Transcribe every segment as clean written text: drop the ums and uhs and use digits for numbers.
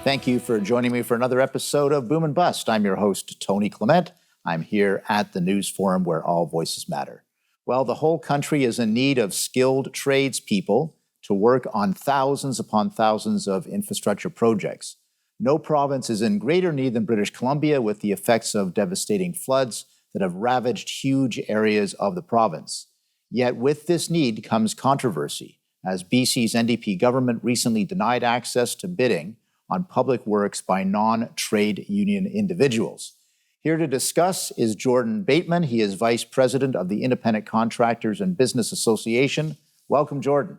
Thank you for joining me for another episode of Boom and Bust. I'm your host, Tony Clement. I'm here at the News Forum where all voices matter. Well, the whole country is in need of skilled tradespeople to work on thousands upon thousands of infrastructure projects. No province is in greater need than British Columbia, with the effects of devastating floods that have ravaged huge areas of the province. Yet with this need comes controversy, as BC's NDP government recently denied access to bidding on public works by non-trade union individuals. Here to discuss is Jordan Bateman. He is Vice President of the Independent Contractors and Business Association. Welcome, Jordan.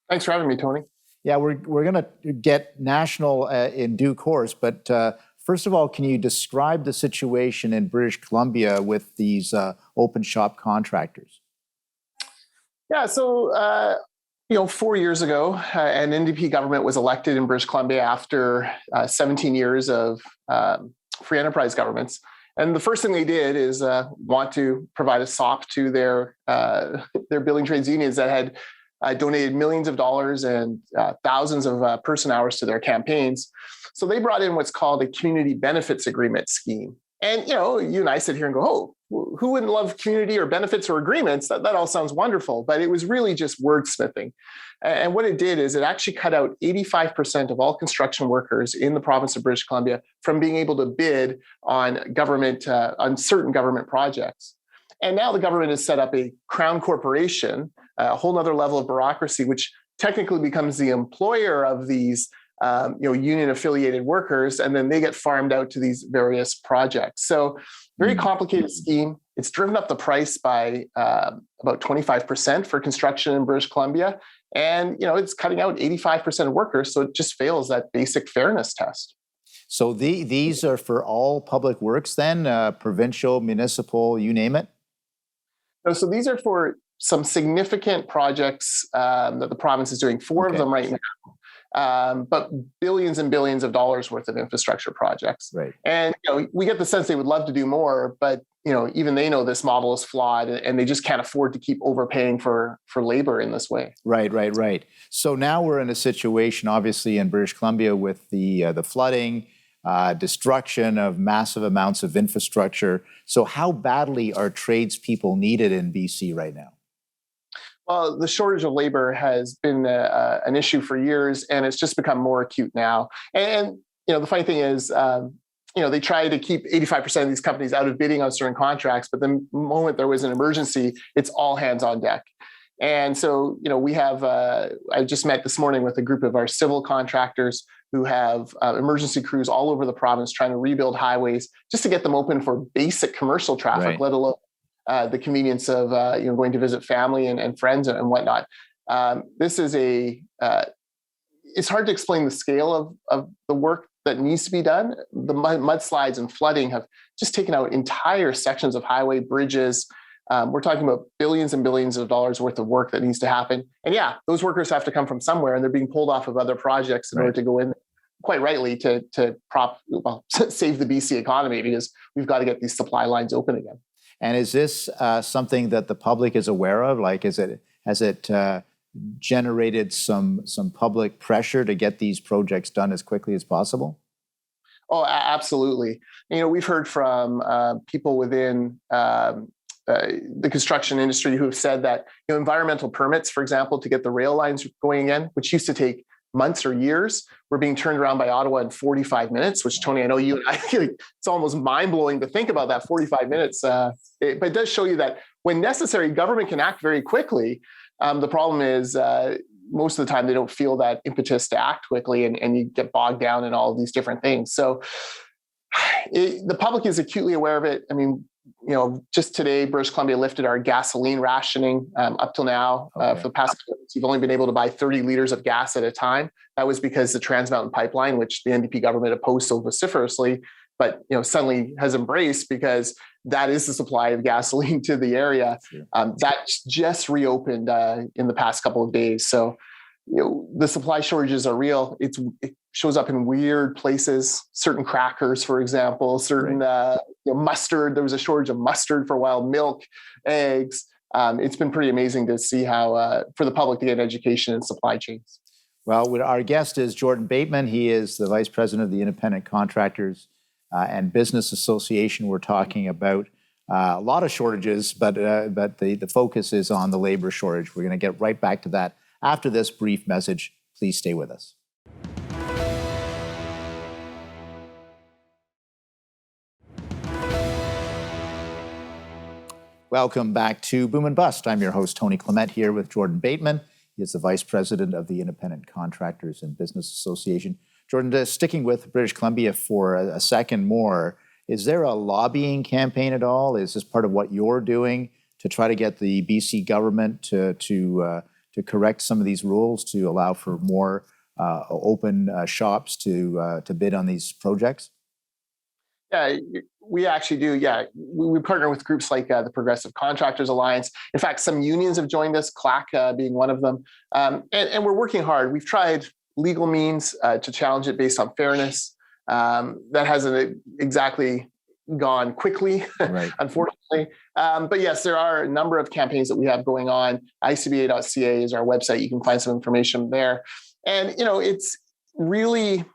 Thanks for having me, Tony. Yeah, we're going to get national in due course, but first of all, can you describe the situation in British Columbia with these open shop contractors? Yeah, so 4 years ago, an NDP government was elected in British Columbia after 17 years of free enterprise governments. And the first thing they did is want to provide a SOP to their building trades unions that had donated millions of dollars and thousands of person hours to their campaigns. So they brought in what's called a community benefits agreement scheme. And, you and I sit here and go, oh, who wouldn't love community or benefits or agreements? That all sounds wonderful, but it was really just wordsmithing. And what it did is it actually cut out 85% of all construction workers in the province of British Columbia from being able to bid on on certain government projects. And now the government has set up a crown corporation, a whole nother level of bureaucracy, which technically becomes the employer of these union affiliated workers, and then they get farmed out to these various projects. So very complicated scheme. It's driven up the price by about 25% for construction in British Columbia. And, it's cutting out 85% of workers. So it just fails that basic fairness test. So these are for all public works then, provincial, municipal, you name it? No, so these are for some significant projects that the province is doing, four of them right now. But billions and billions of dollars worth of infrastructure projects. Right. And we get the sense they would love to do more, but even they know this model is flawed and they just can't afford to keep overpaying for labor in this way. Right. So now we're in a situation, obviously, in British Columbia with the flooding, destruction of massive amounts of infrastructure. So how badly are tradespeople needed in BC right now? Well, the shortage of labor has been an issue for years, and it's just become more acute now. And the funny thing is, they try to keep 85% of these companies out of bidding on certain contracts, but the moment there was an emergency, it's all hands on deck. And so, we have, I just met this morning with a group of our civil contractors who have emergency crews all over the province trying to rebuild highways just to get them open for basic commercial traffic, let alone the convenience of going to visit family and friends and whatnot. This is it's hard to explain the scale of the work that needs to be done. The mudslides and flooding have just taken out entire sections of highway, bridges. We're talking about billions and billions of dollars worth of work that needs to happen. And those workers have to come from somewhere, and they're being pulled off of other projects in order to go in, quite rightly, to save the BC economy, because we've got to get these supply lines open again. And is this something that the public is aware of? Like, has it generated some public pressure to get these projects done as quickly as possible? Oh, absolutely. We've heard from people within the construction industry who have said that environmental permits, for example, to get the rail lines going again, which used to take months or years, were being turned around by Ottawa in 45 minutes, which, Tony, I know you and I feel like it's almost mind-blowing to think about that 45 minutes. But it does show you that when necessary, government can act very quickly. The problem is most of the time they don't feel that impetus to act quickly, and you get bogged down in all of these different things. So the public is acutely aware of it. I mean, just today, British Columbia lifted our gasoline rationing up till now. For the past couple of months, you've only been able to buy 30 liters of gas at a time. That was because the Trans Mountain Pipeline, which the NDP government opposed so vociferously, but suddenly has embraced, because that is the supply of gasoline to the area. That just reopened in the past couple of days. So the supply shortages are real. It shows up in weird places, certain crackers, for example, certain mustard. There was a shortage of mustard for a while, milk, eggs. It's been pretty amazing to see how, for the public to get education in supply chains. Well, our guest is Jordan Bateman. He is the Vice President of the Independent Contractors and Business Association. We're talking about a lot of shortages, but the focus is on the labor shortage. We're going to get right back to that after this brief message. Please stay with us. Welcome back to Boom and Bust. I'm your host, Tony Clement, here with Jordan Bateman. He is the Vice President of the Independent Contractors and Business Association. Jordan, sticking with British Columbia for a second more, is there a lobbying campaign at all? Is this part of what you're doing to try to get the BC government to correct some of these rules to allow for more open shops to bid on these projects? Yeah, we actually do. Yeah, we partner with groups like the Progressive Contractors Alliance. In fact, some unions have joined us, CLAC being one of them. And we're working hard. We've tried legal means to challenge it based on fairness. That hasn't exactly gone quickly, right, unfortunately. But yes, there are a number of campaigns that we have going on. icba.ca is our website. You can find some information there. And, it's really,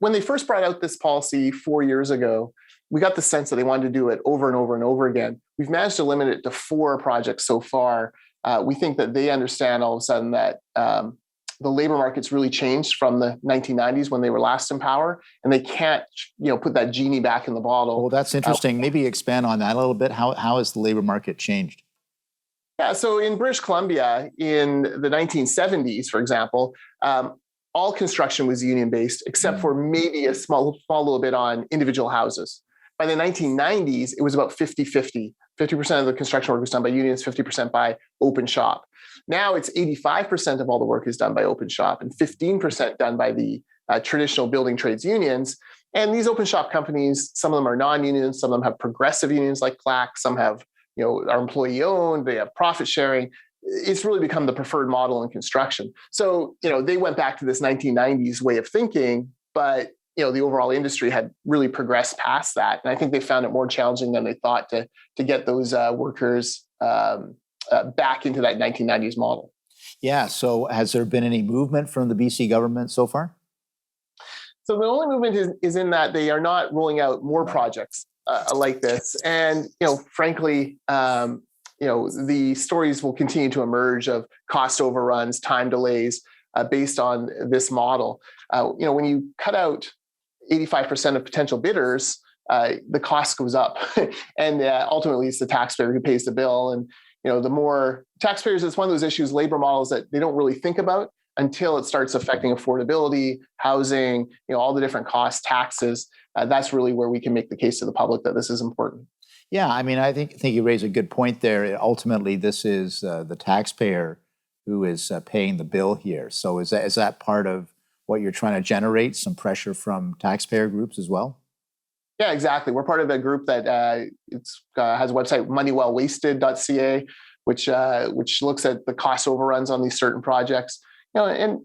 when they first brought out this policy 4 years ago, we got the sense that they wanted to do it over and over and over again. We've managed to limit it to 4 projects so far. We think that they understand all of a sudden that the labor market's really changed from the 1990s when they were last in power, and they can't, put that genie back in the bottle. Well, that's interesting. Maybe expand on that a little bit. How has the labor market changed? Yeah, so in British Columbia in the 1970s, for example, all construction was union-based, except for maybe a small little bit on individual houses. By the 1990s, it was about 50-50. 50% of the construction work was done by unions, 50% by open shop. Now it's 85% of all the work is done by open shop and 15% done by the traditional building trades unions. And these open shop companies, some of them are non-union, some of them have progressive unions like CLAC, some have, are employee-owned, they have profit sharing. It's really become the preferred model in construction. So, they went back to this 1990s way of thinking, but, the overall industry had really progressed past that. And I think they found it more challenging than they thought to get those workers back into that 1990s model. Yeah. So has there been any movement from the BC government so far? So the only movement is in that they are not rolling out more projects like this. And, frankly, the stories will continue to emerge of cost overruns, time delays based on this model. When you cut out 85% of potential bidders, the cost goes up. And ultimately, it's the taxpayer who pays the bill. And, the more taxpayers, it's one of those issues, labor models that they don't really think about until it starts affecting affordability, housing, all the different costs, taxes. That's really where we can make the case to the public that this is important. Yeah, I think you raise a good point there. Ultimately, this is the taxpayer who is paying the bill here. So is that part of what you're trying to generate, some pressure from taxpayer groups as well? Yeah, exactly. We're part of a group that has a website, moneywellwasted.ca, which looks at the cost overruns on these certain projects. They'll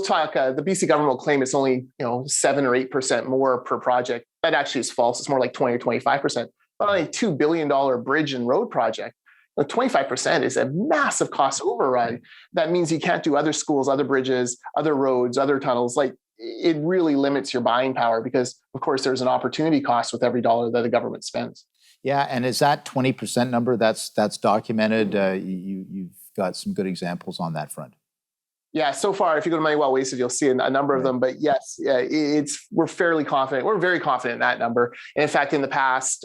talk. The BC government will claim it's only 7 or 8% more per project. That actually is false. It's more like 20 or 25%. But on a $2 billion bridge and road project, 25% is a massive cost overrun. That means you can't do other schools, other bridges, other roads, other tunnels. Like, it really limits your buying power because, of course, there's an opportunity cost with every dollar that the government spends. Yeah, and is that 20% number that's documented? You've got some good examples on that front. Yeah, so far, if you go to Money Well Wasted, you'll see a number of them. But yes, we're fairly confident. We're very confident in that number. And in fact, in the past,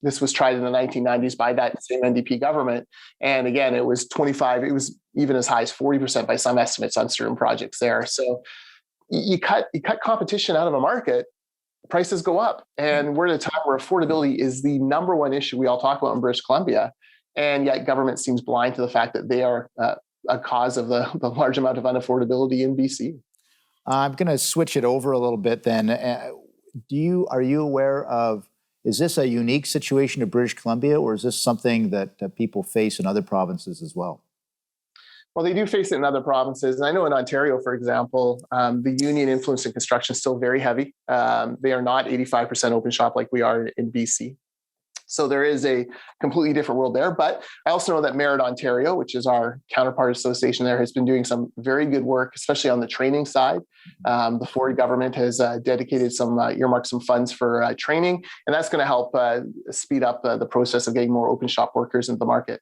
this was tried in the 1990s by that same NDP government. And again, it was 25. It was even as high as 40% by some estimates on certain projects there. So you cut competition out of a market, prices go up. And we're at a time where affordability is the number one issue we all talk about in British Columbia. And yet government seems blind to the fact that they are a cause of the large amount of unaffordability in BC. I'm going to switch it over a little bit then. Are you aware of, is this a unique situation to British Columbia, or is this something that people face in other provinces as well? Well, they do face it in other provinces. And I know in Ontario, for example, the union influence in construction is still very heavy. They are not 85% open shop like we are in BC. So there is a completely different world there. But I also know that Merit Ontario, which is our counterpart association there, has been doing some very good work, especially on the training side. The Ford government has dedicated earmarked some funds for training, and that's going to help speed up the process of getting more open shop workers into the market.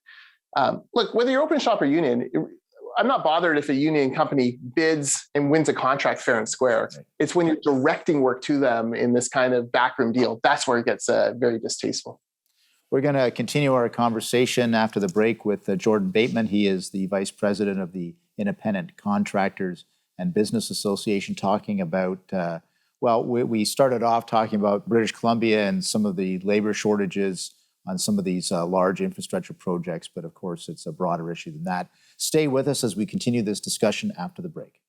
Look, whether you're open shop or union, I'm not bothered if a union company bids and wins a contract fair and square. Right. It's when you're directing work to them in this kind of backroom deal. That's where it gets very distasteful. We're going to continue our conversation after the break with Jordan Bateman. He is the vice president of the Independent Contractors and Business Association, talking about, we started off talking about British Columbia and some of the labor shortages on some of these large infrastructure projects, but of course it's a broader issue than that. Stay with us as we continue this discussion after the break.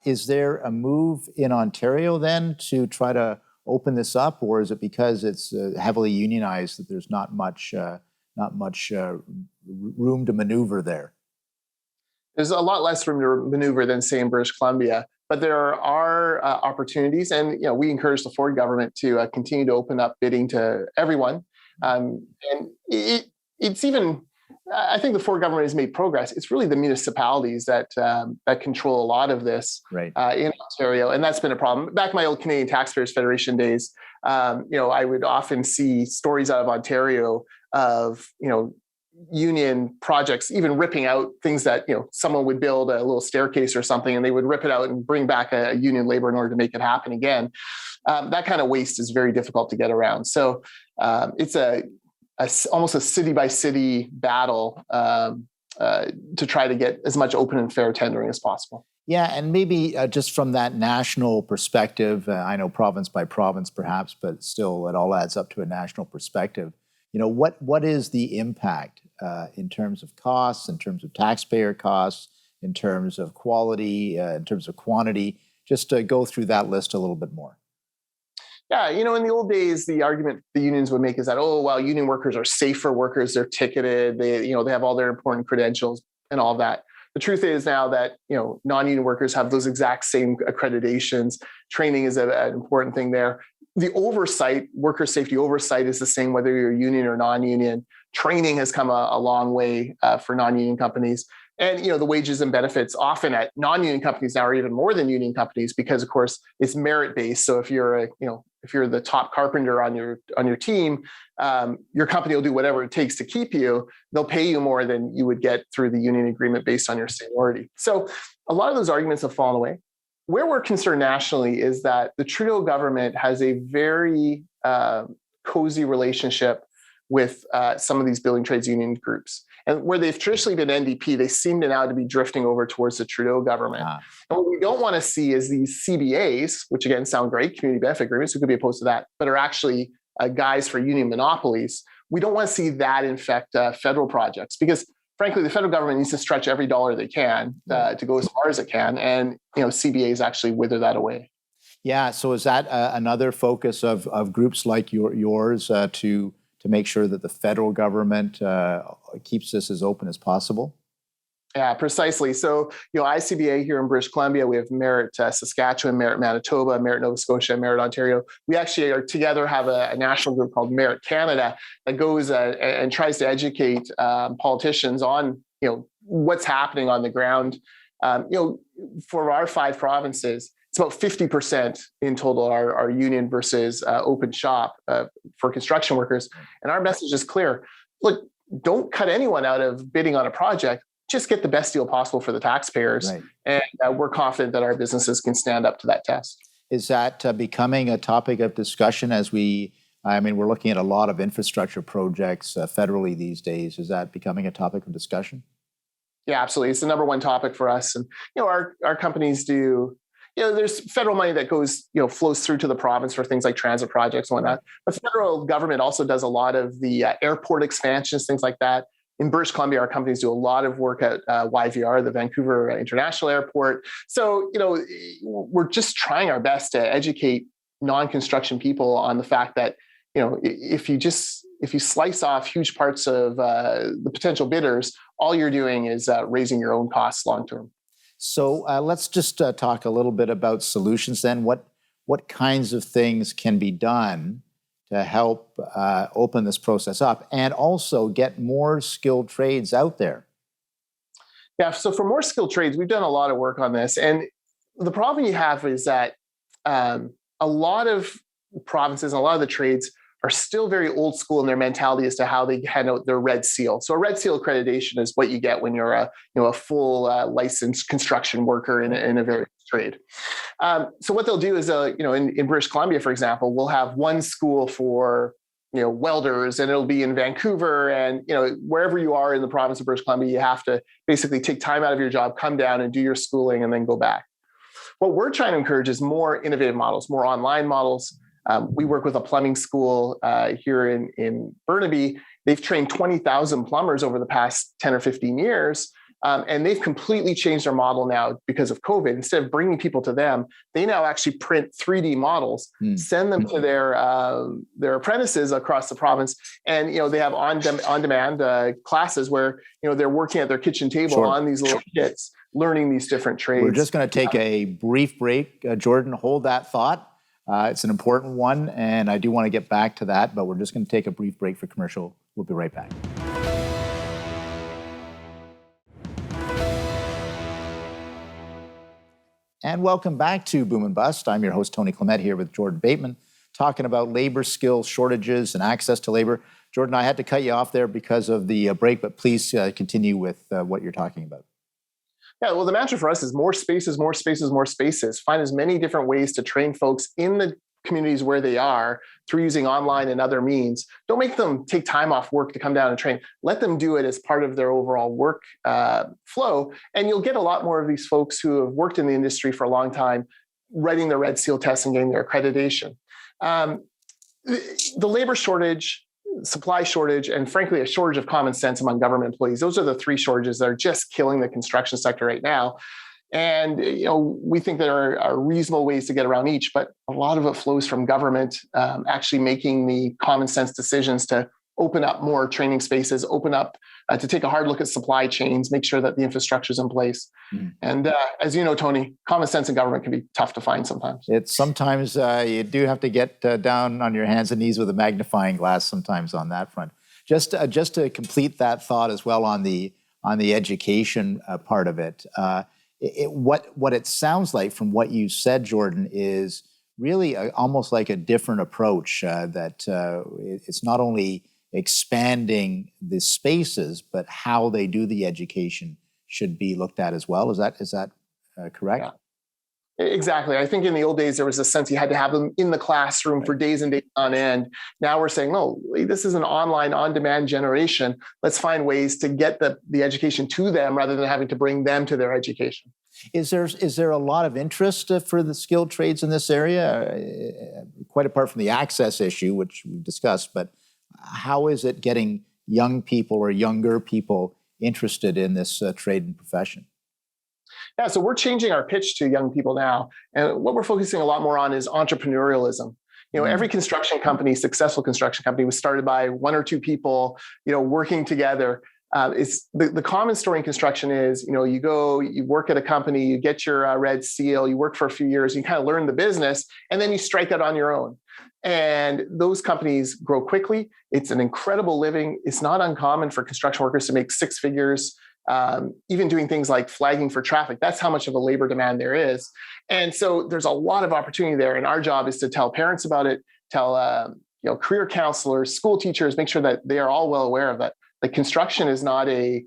Is there a move in Ontario then to try to open this up, or is it because it's heavily unionized that there's not much room to maneuver there? There's a lot less room to maneuver than, say, in British Columbia, but there are opportunities, and we encourage the Ford government to continue to open up bidding to everyone. And it's even, I think the Ford government has made progress. It's really the municipalities that control a lot of this, right, in Ontario, and that's been a problem. Back in my old Canadian Taxpayers Federation days, I would often see stories out of Ontario of union projects even ripping out things that someone would build a little staircase or something, and they would rip it out and bring back a union labor in order to make it happen again. That kind of waste is very difficult to get around. So it's almost a city by city battle to try to get as much open and fair tendering as possible. Yeah, and maybe just from that national perspective, I know province by province perhaps, but still it all adds up to a national perspective. What is the impact in terms of costs, in terms of taxpayer costs, in terms of quality, in terms of quantity? Just to go through that list a little bit more. Yeah, in the old days, the argument the unions would make is that, union workers are safer workers, they're ticketed, they have all their important credentials and all that. The truth is now that, non-union workers have those exact same accreditations. Training is an important thing there. The oversight, worker safety oversight, is the same whether you're union or non-union. Training has come a long way for non-union companies. And, the wages and benefits often at non-union companies now are even more than union companies because, of course, it's merit-based. So if you're if you're the top carpenter on your team, your company will do whatever it takes to keep you. They'll pay you more than you would get through the union agreement based on your seniority. So a lot of those arguments have fallen away. Where we're concerned nationally is that the Trudeau government has a very cozy relationship with some of these building trades union groups. And where they've traditionally been NDP, they seem to now to be drifting over towards the Trudeau government. And what we don't want to see is these CBAs, which again sound great, community benefit agreements, we could be opposed to that, but are actually guys for union monopolies. We don't want to see that infect federal projects because, frankly, the federal government needs to stretch every dollar they can to go as far as it can. And, CBAs actually wither that away. Yeah. So is that another focus of groups like yours to make sure that the federal government keeps this as open as possible? Yeah, precisely. So, ICBA here in British Columbia, we have Merit Saskatchewan, Merit Manitoba, Merit Nova Scotia, Merit Ontario. We actually are together have a national group called Merit Canada that goes and tries to educate politicians on, what's happening on the ground. For our 5 provinces, it's about 50% in total are union versus open shop for construction workers. And our message is clear. Look, don't cut anyone out of bidding on a project. Just get the best deal possible for the taxpayers. Right. And we're confident that our businesses can stand up to that test. Is that becoming a topic of discussion as we're looking at a lot of infrastructure projects federally these days. Is that becoming a topic of discussion? Yeah, absolutely. It's the number one topic for us. And, our companies do, there's federal money that goes, flows through to the province for things like transit projects and whatnot. The federal government also does a lot of the airport expansions, things like that. In British Columbia, our companies do a lot of work at YVR, the Vancouver International Airport. So, we're just trying our best to educate non-construction people on the fact that, if you just if you slice off huge parts of the potential bidders, all you're doing is raising your own costs long term. So let's just talk a little bit about solutions then. What kinds of things can be done to help open this process up and also get more skilled trades out there? Yeah, so for more skilled trades, we've done a lot of work on this. And the problem you have is that a lot of provinces and a lot of the trades are still very old school in their mentality as to how they hand out their red seal. So a red seal accreditation is what you get when you're a full licensed construction worker in a various trade. So what they'll do is, in British Columbia, for example, we'll have one school for welders, and it'll be in Vancouver, and wherever you are in the province of British Columbia, you have to basically take time out of your job, come down and do your schooling, and then go back. What we're trying to encourage is more innovative models, more online models. We work with a plumbing school here in Burnaby. They've trained 20,000 plumbers over the past 10 or 15 years. And they've completely changed their model now because of COVID. Instead of bringing people to them, they now actually print 3D models, send them to their apprentices across the province. And, they have on-demand classes where, they're working at their kitchen table on these little kits, learning these different trades. We're just going to take a brief break. Jordan, hold that thought. It's an important one, and I do want to get back to that, but we're just going to take a brief break for commercial. We'll be right back. And welcome back to Boom and Bust. I'm your host, Tony Clement, here with Jordan Bateman, talking about labor skill shortages and access to labor. Jordan, I had to cut you off there because of the break, but please continue with what you're talking about. Yeah, well, the mantra for us is more spaces, more spaces, more spaces. Find as many different ways to train folks in the communities where they are through using online and other means. Don't make them take time off work to come down and train. Let them do it as part of their overall work flow. And you'll get a lot more of these folks who have worked in the industry for a long time, writing their Red Seal test and getting their accreditation. The labor shortage, supply shortage, and frankly, a shortage of common sense among government employees. Those are the three shortages that are just killing the construction sector right now. And we think there are reasonable ways to get around each, but a lot of it flows from government actually making the common sense decisions to open up more training spaces, open up to take a hard look at supply chains, make sure that the infrastructure is in place. And as you know, Tony, common sense in government can be tough to find sometimes. Sometimes you do have to get down on your hands and knees with a magnifying glass sometimes on that front. Just to complete that thought as well on the education part of it, what it sounds like from what you said, Jordan, is really almost like a different approach that it's not only expanding the spaces, but how they do the education should be looked at as well. Is that correct? Yeah. Exactly. I think in the old days, there was a sense you had to have them in the classroom for days and days on end. Now we're saying, no, this is an online, on-demand generation. Let's find ways to get the education to them rather than having to bring them to their education. Is there a lot of interest for the skilled trades in this area? Quite apart from the access issue, which we discussed, but how is it getting young people or younger people interested in this trade and profession? Yeah, so we're changing our pitch to young people now. And what we're focusing a lot more on is entrepreneurialism. Every construction company, successful construction company, was started by one or two people, working together. It's the common story in construction is, you go, you work at a company, you get your red seal, you work for a few years, you kind of learn the business, and then you strike out on your own. And those companies grow quickly. It's an incredible living. It's not uncommon for construction workers to make six figures, even doing things like flagging for traffic. That's how much of a labor demand there is. And so there's a lot of opportunity there. And our job is to tell parents about it, tell career counselors, school teachers, make sure that they are all well aware of that. Like, construction is not a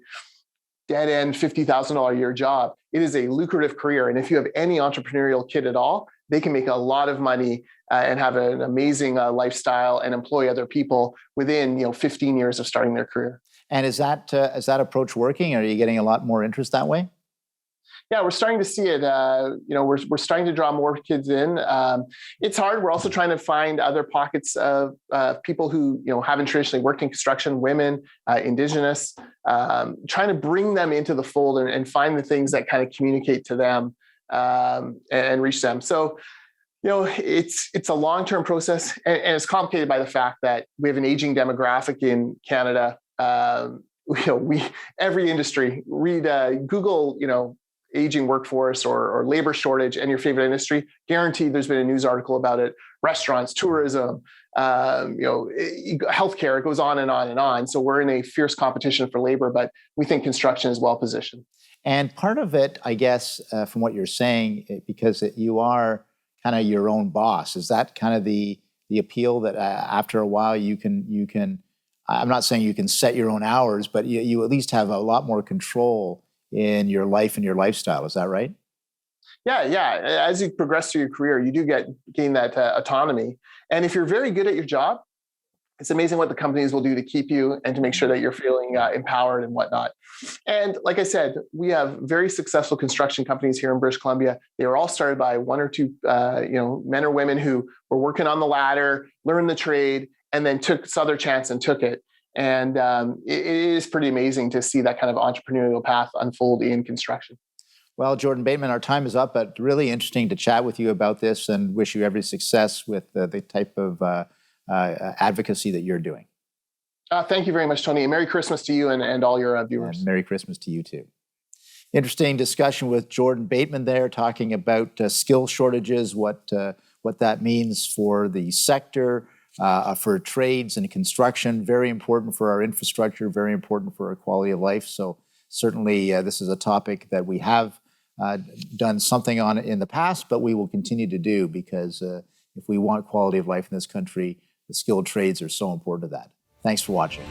dead-end $50,000 a year job. It is a lucrative career. And if you have any entrepreneurial kid at all, they can make a lot of money and have an amazing lifestyle and employ other people within 15 years of starting their career. And is that approach working? Are you getting a lot more interest that way? Yeah, we're starting to see it. We're starting to draw more kids in. It's hard. We're also trying to find other pockets of people who haven't traditionally worked in construction, women, Indigenous, trying to bring them into the fold and find the things that kind of communicate to them and reach them. So, It's a long-term process, and it's complicated by the fact that we have an aging demographic in Canada. Every industry, Google, aging workforce or labor shortage and your favorite industry. Guaranteed, there's been a news article about it. Restaurants, tourism, healthcare. It goes on and on and on. So we're in a fierce competition for labor, but we think construction is well positioned. And part of it, I guess, from what you're saying, because you are kind of your own boss, is that kind of the appeal that after a while you can, I'm not saying you can set your own hours, but you at least have a lot more control in your life and your lifestyle. Is that right? Yeah. As you progress through your career, you do gain that autonomy. And if you're very good at your job, it's amazing what the companies will do to keep you and to make sure that you're feeling empowered and whatnot. And like I said, we have very successful construction companies here in British Columbia. They were all started by one or two, men or women who were working on the ladder, learned the trade, and then saw their chance and took it. And it is pretty amazing to see that kind of entrepreneurial path unfold in construction. Well, Jordan Bateman, our time is up, but really interesting to chat with you about this and wish you every success with the type of advocacy that you're doing. Thank you very much, Tony. And Merry Christmas to you and all your viewers. And Merry Christmas to you too. Interesting discussion with Jordan Bateman there, talking about skill shortages, what that means for the sector, for trades and construction. Very important for our infrastructure, very important for our quality of life. So certainly this is a topic that we have done something on in the past, but we will continue to do, because if we want quality of life in this country, the skilled trades are so important to that. Thanks for watching.